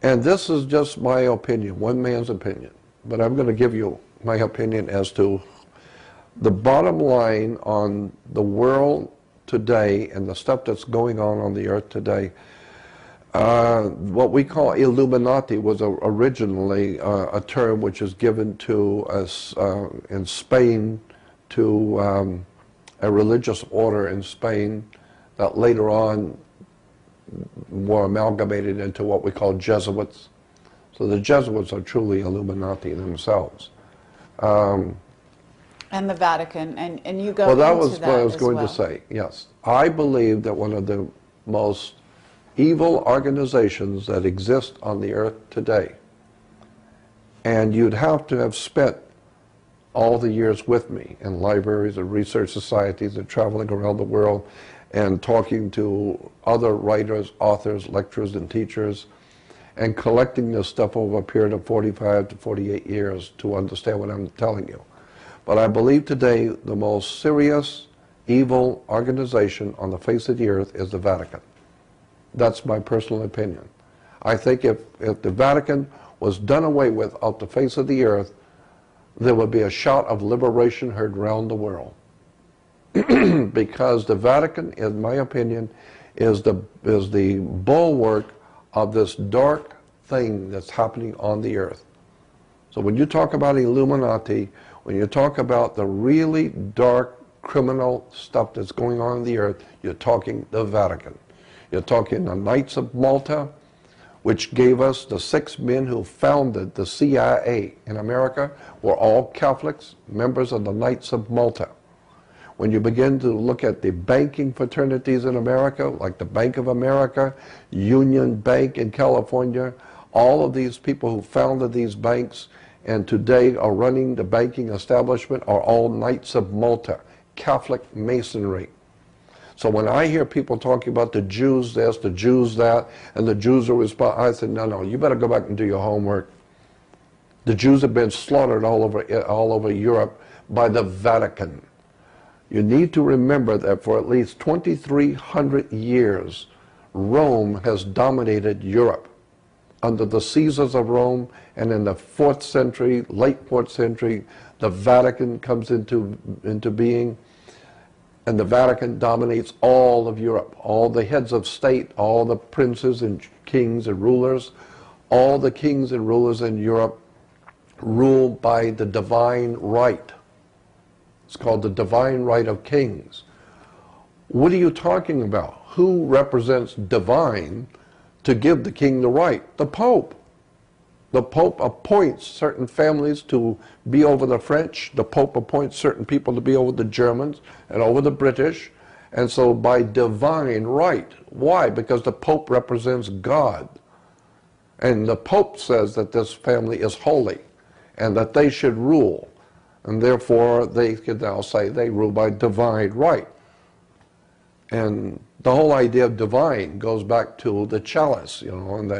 And this is just my opinion, one man's opinion. But I'm going to give you my opinion as to the bottom line on the world today and the stuff that's going on the earth today. What we call Illuminati was originally a term which is given to us in Spain to a religious order in Spain that later on were amalgamated into what we call Jesuits. So the Jesuits are truly Illuminati themselves. And the Vatican, and you go well, that into was that what I was as going well. to say, yes. I believe that one of the most evil organizations that exist on the earth today, and you'd have to have spent all the years with me in libraries and research societies and traveling around the world and talking to other writers, authors, lecturers, and teachers, and collecting this stuff over a period of 45 to 48 years to understand what I'm telling you. But I believe today the most serious evil organization on the face of the earth is the Vatican. That's my personal opinion. I think if the Vatican was done away with off the face of the earth, there would be a shout of liberation heard around the world. Because the Vatican, in my opinion, is the bulwark of this dark thing that's happening on the earth. So when you talk about Illuminati, when you talk about the really dark criminal stuff that's going on the earth, you're talking the Vatican. You're talking the Knights of Malta, which gave us the 6 men who founded the CIA in America, were all Catholics, members of the Knights of Malta. When you begin to look at the banking fraternities in America, like the Bank of America, Union Bank in California, all of these people who founded these banks and today are running the banking establishment are all Knights of Malta, Catholic Masonry. So when I hear people talking about the Jews this, the Jews that, and the Jews are responsible, I said, no, you better go back and do your homework. The Jews have been slaughtered all over Europe by the Vatican. You need to remember that for at least 2,300 years, Rome has dominated Europe. Under the Caesars of Rome, and in the 4th century, late 4th century, the Vatican comes into being, and the Vatican dominates all of Europe. All the heads of state, all the princes and kings and rulers, all the kings and rulers in Europe rule by the divine right. It's called the divine right of kings. What are you talking about? Who represents divine to give the king the right? The Pope. The Pope appoints certain families to be over the French. The Pope appoints certain people to be over the Germans and over the British. And so by divine right. Why? Because the Pope represents God. And the Pope says that this family is holy and that they should rule. And therefore they can now say they rule by divine right. And the whole idea of divine goes back to the chalice, you know, and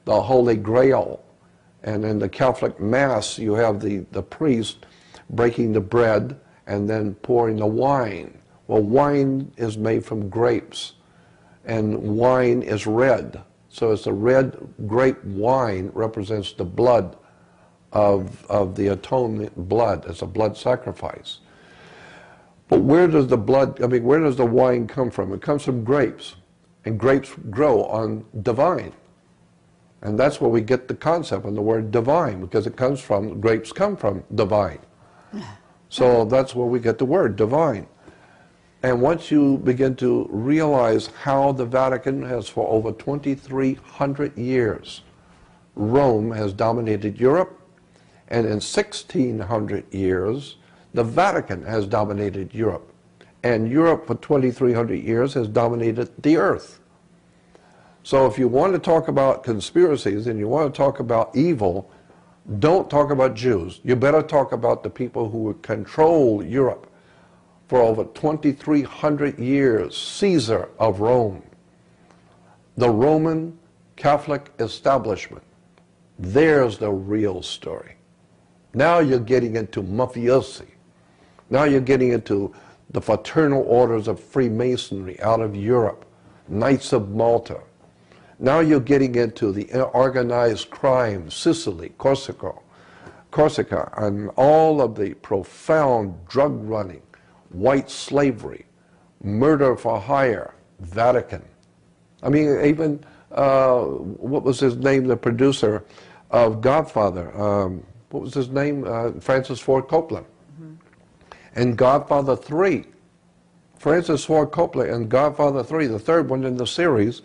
the Holy Grail. And in the Catholic Mass, you have the priest breaking the bread and then pouring the wine. Well, wine is made from grapes, and wine is red. So it's the red grape wine represents the blood of the atonement blood. It's a blood sacrifice. But where does the blood, where does the wine come from? It comes from grapes, and grapes grow on divine. And that's where we get the concept of the word divine, because it comes from, grapes come from divine. So that's where we get the word divine. And once you begin to realize how the Vatican has, for over 2,300 years, Rome has dominated Europe, and in 1,600 years, the Vatican has dominated Europe. And Europe for 2,300 years has dominated the earth. So if you want to talk about conspiracies and you want to talk about evil, don't talk about Jews. You better talk about the people who control Europe for over 2,300 years. Caesar of Rome, the Roman Catholic establishment. There's the real story. Now you're getting into mafiosi. Now you're getting into the fraternal orders of Freemasonry out of Europe, Knights of Malta. Now you're getting into the organized crime, Sicily, Corsica, and all of the profound drug running, white slavery, murder for hire, Vatican. I mean, even, what was his name, the producer of Godfather? What was his name? Francis Ford Coppola. And Godfather 3. Francis Ford Coppola and Godfather 3, the third one in the series,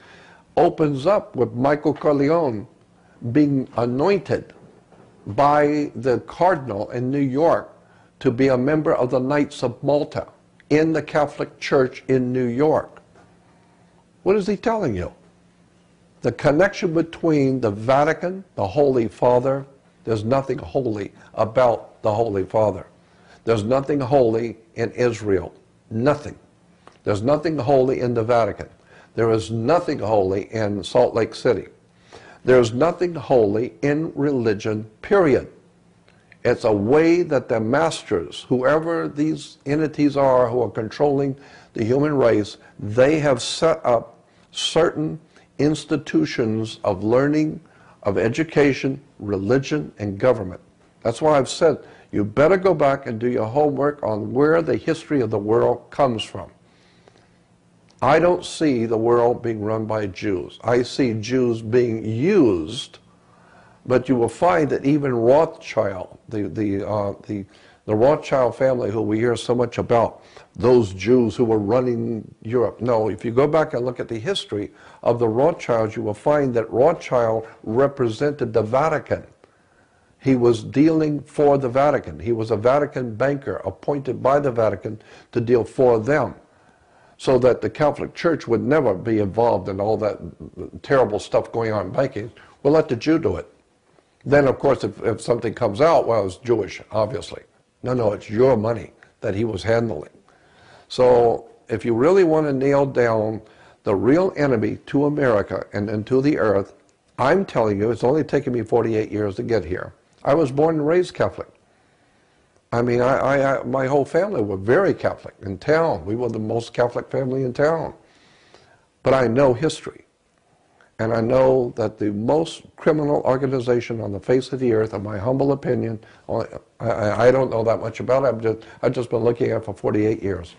opens up with Michael Corleone being anointed by the cardinal in New York to be a member of the Knights of Malta in the Catholic Church in New York. What is he telling you? The connection between the Vatican, the Holy Father, there's nothing holy about the Holy Father. There's nothing holy in Israel. Nothing. There's nothing holy in the Vatican. There is nothing holy in Salt Lake City. There's nothing holy in religion, period. It's a way that the masters, whoever these entities are who are controlling the human race, they have set up certain institutions of learning, of education, religion, and government. That's why I've said you better go back and do your homework on where the history of the world comes from. I don't see the world being run by Jews. I see Jews being used, but you will find that even Rothschild, the Rothschild family who we hear so much about, those Jews who were running Europe. No, if you go back and look at the history of the Rothschilds, you will find that Rothschild represented the Vatican. He was dealing for the Vatican. He was a Vatican banker appointed by the Vatican to deal for them, so that the Catholic Church would never be involved in all that terrible stuff going on in banking. We'll let the Jew do it. Then, of course, if something comes out, well, it's Jewish, obviously. No, it's your money that he was handling. So if you really want to nail down the real enemy to America and to the earth, I'm telling you, it's only taken me 48 years to get here. I was born and raised Catholic. I mean, my whole family were very Catholic in town. We were the most Catholic family in town. But I know history. And I know that the most criminal organization on the face of the earth, in my humble opinion, I don't know that much about it, I've just been looking at it for 48 years,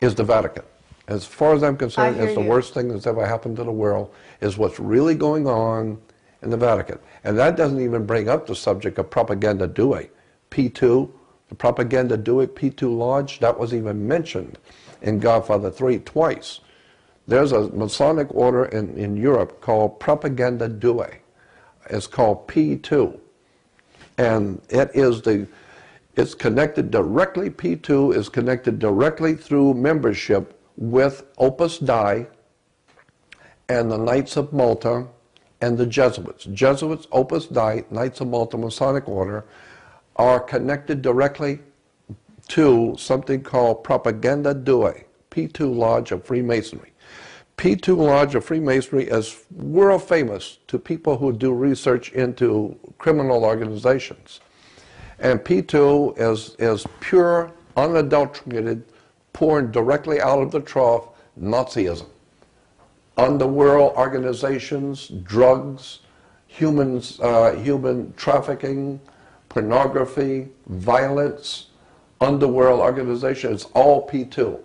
is the Vatican. As far as I'm concerned, it's the worst thing that's ever happened to the world, is what's really going on in the Vatican. And that doesn't even bring up the subject of propaganda due. P2, the propaganda due, P2 Lodge, that was even mentioned in Godfather 3 twice. There's a Masonic order in Europe called propaganda due. It's called P2. And it's connected directly, P2 is connected directly through membership with Opus Dei and the Knights of Malta and the Jesuits. Jesuits, Opus Dei, Knights of Malta, Masonic order, are connected directly to something called propaganda due, P2 Lodge of Freemasonry. P2 Lodge of Freemasonry is world famous to people who do research into criminal organizations. And P2 is pure, unadulterated, poured directly out of the trough, Nazism. Underworld organizations, drugs, human trafficking, pornography, violence, underworld organizations, all P2.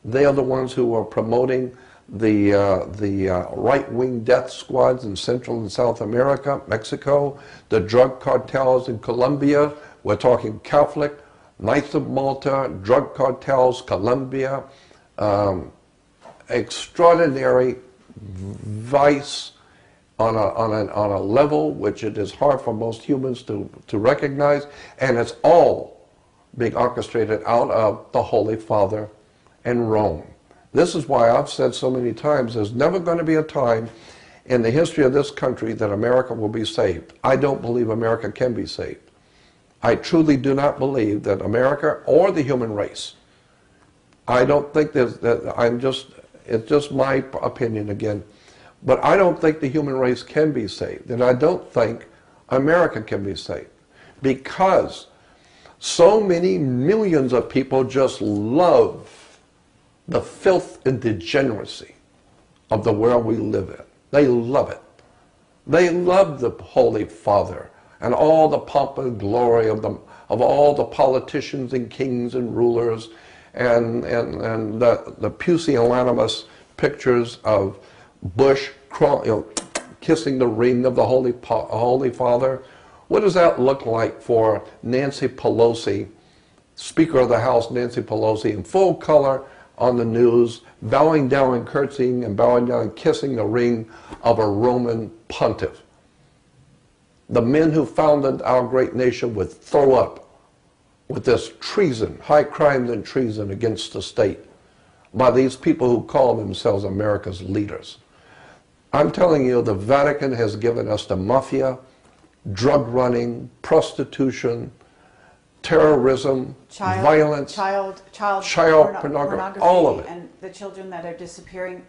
They are the ones who are promoting the right-wing death squads in Central and South America, Mexico, the drug cartels in Colombia. We're talking Catholic, Knights of Malta, drug cartels, Colombia, extraordinary vice on a level which it is hard for most humans to recognize, and it's all being orchestrated out of the Holy Father and Rome. This is why I've said so many times, there's never going to be a time in the history of this country that America will be saved. I don't believe America can be saved. I truly do not believe that America or the human race, I don't think it's just my opinion again, but I don't think the human race can be saved, and I don't think America can be saved, because so many millions of people just love the filth and degeneracy of the world we live in. They love it. They love the Holy Father and all the pomp and glory of all the politicians and kings and rulers and the pusillanimous pictures of Bush kissing the ring of the Holy Father. What does that look like for Nancy Pelosi, Speaker of the House Nancy Pelosi, in full color on the news, bowing down and curtsying and bowing down and kissing the ring of a Roman pontiff? The men who founded our great nation would throw up with this treason, high crimes and treason against the state by these people who call themselves America's leaders. I'm telling you, the Vatican has given us the mafia, drug running, prostitution, terrorism, violence, child pornography, all of it. And the children that are disappearing